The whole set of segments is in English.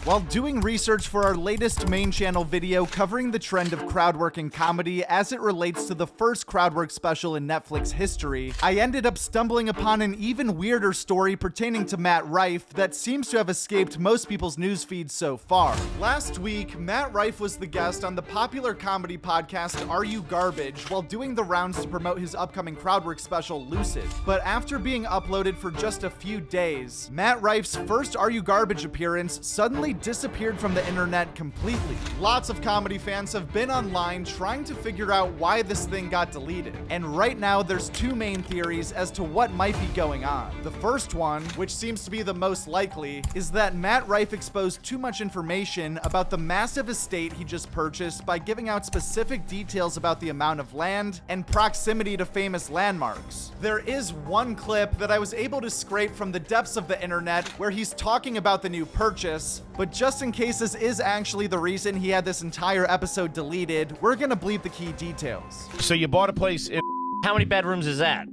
While doing research for our latest main channel video covering the trend of crowdwork in comedy as it relates to the first crowdwork special in Netflix history, I ended up stumbling upon an even weirder story pertaining to Matt Rife that seems to have escaped most people's news feeds so far. Last week, Matt Rife was the guest on the popular comedy podcast Are You Garbage while doing the rounds to promote his upcoming crowdwork special Lucid. But after being uploaded for just a few days, Matt Rife's first Are You Garbage appearance suddenly disappeared from the internet completely. Lots of comedy fans have been online trying to figure out why this thing got deleted. And right now there's two main theories as to what might be going on. The first one, which seems to be the most likely, is that Matt Rife exposed too much information about the massive estate he just purchased by giving out specific details about the amount of land and proximity to famous landmarks. There is one clip that I was able to scrape from the depths of the internet where he's talking about the new purchase, but just in case this is actually the reason he had this entire episode deleted, we're gonna bleep the key details. So you bought a place in... How many bedrooms is that?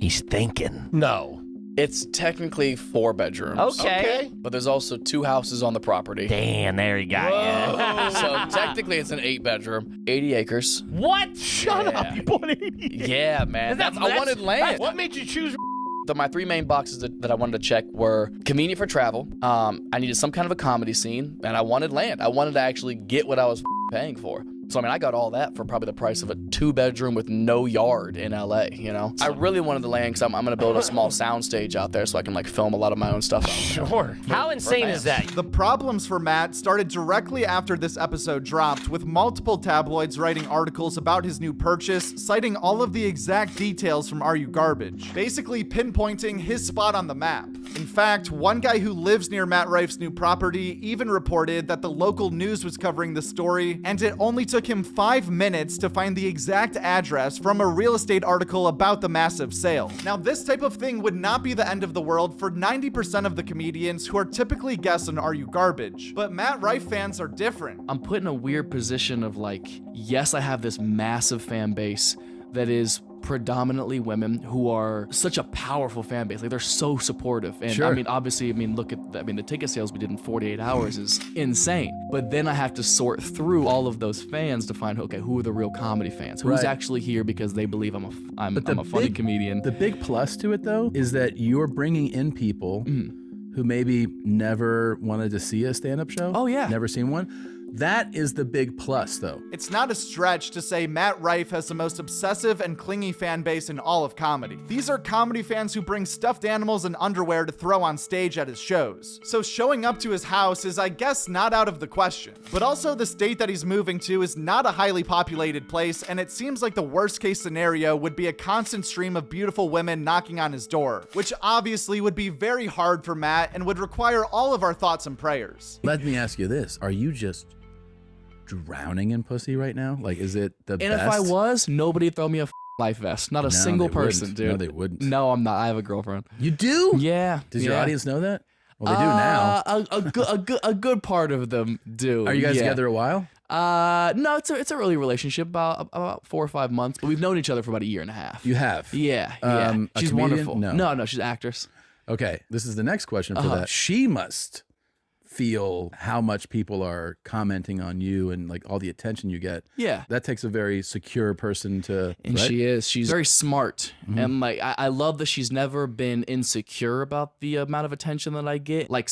He's thinking. No. It's technically 4 bedrooms. Okay. But there's also 2 houses on the property. Damn, there you got you. So technically it's an 8-bedroom, 80 acres. What? Shut Yeah. up. You bought it. Yeah, man. I wanted land. What made you choose... My 3 main boxes that I wanted to check were convenient for travel. I needed some kind of a comedy scene, and I wanted land. I wanted to actually get what I was paying for. So, I mean, I got all that for probably the price of a 2-bedroom with no yard in LA, you know? I really wanted the land because I'm going to build a small sound stage out there so I can, like, film a lot of my own stuff out there. Sure. How insane is that? The problems for Matt started directly after this episode dropped, with multiple tabloids writing articles about his new purchase, citing all of the exact details from Are You Garbage, basically pinpointing his spot on the map. In fact, one guy who lives near Matt Rife's new property even reported that the local news was covering the story, and it only took him 5 minutes to find the exact address from a real estate article about the massive sale. Now, this type of thing would not be the end of the world for 90% of the comedians who are typically guests on Are You Garbage, but Matt Rife fans are different. I'm put in a weird position of like, yes, I have this massive fan base that is predominantly women who are such a powerful fan base. Like, they're so supportive. And Sure. I mean, obviously, look at, the ticket sales we did in 48 hours is insane. But then I have to sort through all of those fans to find, okay, who are the real comedy fans? Who's Right. actually here because they believe I'm But a funny comedian. The big plus to it, though, is that you're bringing in people who maybe never wanted to see a stand-up show. Oh, yeah. Never seen one. That is the big plus, though. It's not a stretch to say Matt Rife has the most obsessive and clingy fan base in all of comedy. These are comedy fans who bring stuffed animals and underwear to throw on stage at his shows. So showing up to his house is, I guess, not out of the question. But also, the state that he's moving to is not a highly populated place, and it seems like the worst case scenario would be a constant stream of beautiful women knocking on his door, which obviously would be very hard for Matt and would require all of our thoughts and prayers. Let me ask you this. Are you just drowning in pussy right now? Like, is it the best? And if I was, nobody'd throw me a life vest. Not a single they person, wouldn't. dude. No, they wouldn't. No, I'm not. I have a girlfriend. You do? Yeah. Does your yeah. audience know that? Well, they do now. A good part of them do. Are you guys yeah. together a while? No, it's a early relationship, about 4 or 5 months. But we've known each other for about a year and a half. You have? Yeah. A She's comedian? wonderful. No. She's an actress. Okay, this is the next question for that. She must feel how much people are commenting on you and like all the attention you get. Yeah. That takes a very secure person to, And right? she is. She's very smart. And like, I love that she's never been insecure about the amount of attention that I get. Like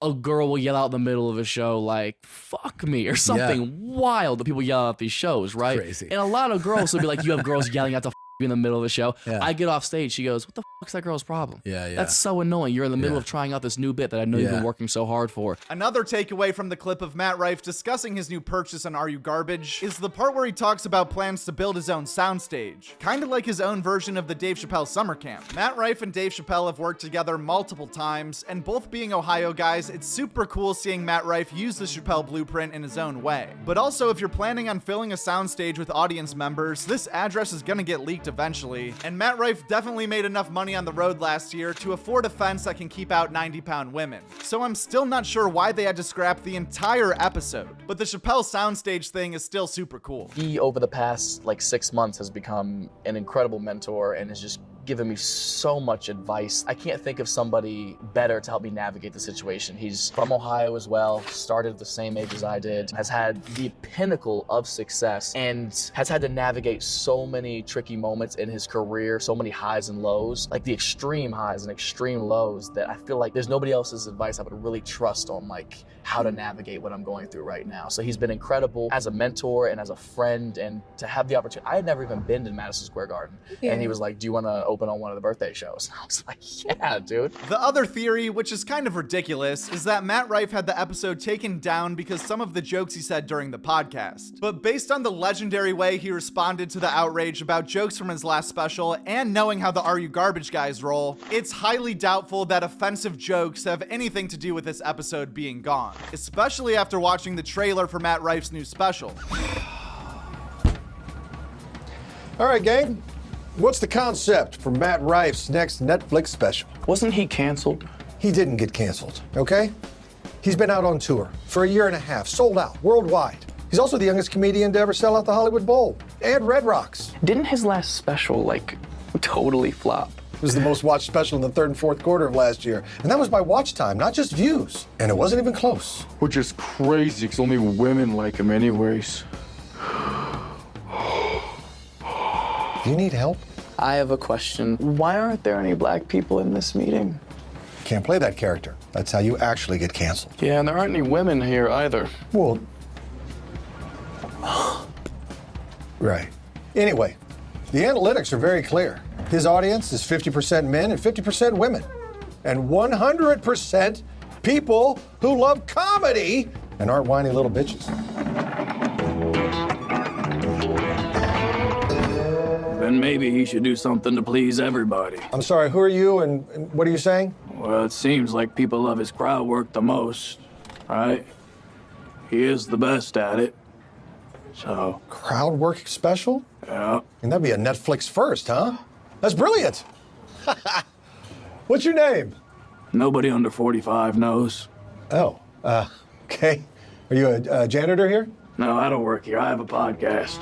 a girl will yell out in the middle of a show like, fuck me, or something wild that people yell out at these shows, right? Crazy. And a lot of girls will be like, you have girls yelling out the in the middle of the show. Yeah. I get off stage. She goes, what the fuck's that girl's problem? Yeah, yeah. That's so annoying. You're in the middle of trying out this new bit that I know you've been working so hard for. Another takeaway from the clip of Matt Rife discussing his new purchase on Are You Garbage is the part where he talks about plans to build his own soundstage, kind of like his own version of the Dave Chappelle summer camp. Matt Rife and Dave Chappelle have worked together multiple times, and both being Ohio guys, it's super cool seeing Matt Rife use the Chappelle blueprint in his own way. But also, if you're planning on filling a soundstage with audience members, this address is gonna get leaked eventually, and Matt Rife definitely made enough money on the road last year to afford a fence that can keep out 90-pound women. So I'm still not sure why they had to scrap the entire episode, but the Chappelle soundstage thing is still super cool. He, over the past like 6 months, has become an incredible mentor and has just given me so much advice. I can't think of somebody better to help me navigate the situation. He's from Ohio as well, started at the same age as I did, has had the pinnacle of success, and has had to navigate so many tricky moments in his career, so many highs and lows, like the extreme highs and extreme lows, that I feel like there's nobody else's advice I would really trust on like how to navigate what I'm going through right now. So he's been incredible as a mentor and as a friend, and to have the opportunity. I had never even been to Madison Square Garden, and he was like, do you want to open on one of the birthday shows? And I was like, yeah, dude. The other theory, which is kind of ridiculous, is that Matt Rife had the episode taken down because some of the jokes he said during the podcast. But based on the legendary way he responded to the outrage about jokes from his last special, and knowing how the Are You Garbage guys roll, it's highly doubtful that offensive jokes have anything to do with this episode being gone, especially after watching the trailer for Matt Rife's new special. All right, gang. What's the concept for Matt Rife's next Netflix special? Wasn't he canceled? He didn't get canceled, okay? He's been out on tour for a year and a half, sold out worldwide. He's also the youngest comedian to ever sell out the Hollywood Bowl and Red Rocks. Didn't his last special, like, totally flop? It was the most watched special in the third and fourth quarter of last year. And that was by watch time, not just views. And it wasn't even close. Which is crazy, because only women like him anyways. Do you need help? I have a question. Why aren't there any black people in this meeting? Can't play that character. That's how you actually get canceled. Yeah, and there aren't any women here either. Well, right. Anyway, the analytics are very clear. His audience is 50% men and 50% women. And 100% people who love comedy and aren't whiny little bitches. Then maybe he should do something to please everybody. I'm sorry, who are you and what are you saying? Well, it seems like people love his crowd work the most, right? He is the best at it. So, Crowd work special? yeah. And that'd be a Netflix first, huh? That's brilliant. What's your name? Nobody under 45 knows. Oh, okay. Are you a janitor here? No, I don't work here. I have a podcast.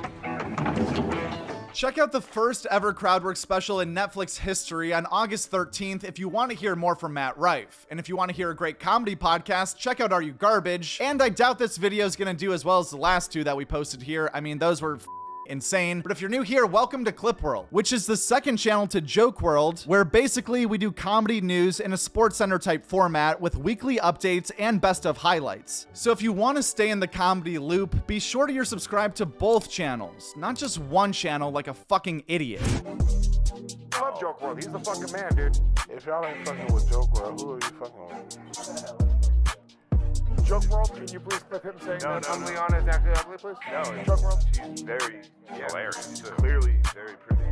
Check out the first ever Crowdwork special in Netflix history on August 13th if you want to hear more from Matt Rife. And if you want to hear a great comedy podcast, check out Are You Garbage? And I doubt this video is going to do as well as the last two that we posted here. I mean, those were insane. But if you're new here, welcome to Clip World, which is the second channel to Joke World, where basically we do comedy news in a Sports Center type format with weekly updates and best of highlights. So if you want to stay in the comedy loop, be sure you're subscribed to both channels, not just one channel like a fucking idiot. I love Joke World. He's the fucking man, dude. If y'all ain't fucking with Joke World, who are you fucking with? Joke World, can you please clip him saying that Leon is actually ugly, please? No, Joke World. She's very hilarious. Clearly very pretty.